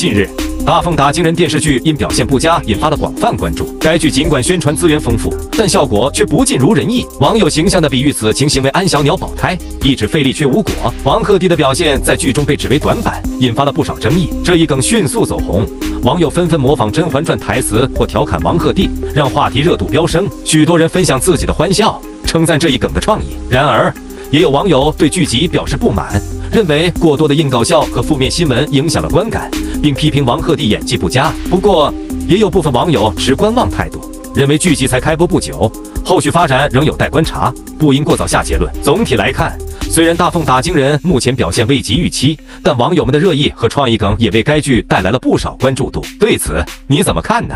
近日，大奉打更人电视剧因表现不佳引发了广泛关注。该剧尽管宣传资源丰富，但效果却不尽如人意。网友形象地比喻此情形为安小鸟保胎，一直费力却无果。王鹤棣的表现在剧中被指为短板，引发了不少争议。这一梗迅速走红，网友纷纷模仿《甄嬛传》台词或调侃王鹤棣，让话题热度飙升。许多人分享自己的欢笑，称赞这一梗的创意。然而，也有网友对剧集表示不满，认为过多的硬搞笑和负面新闻影响了观感，并批评王鹤棣演技不佳。不过，也有部分网友持观望态度，认为剧集才开播不久，后续发展仍有待观察，不应过早下结论。总体来看，虽然大奉打更人目前表现未及预期，但网友们的热议和创意梗也为该剧带来了不少关注度。对此，你怎么看呢？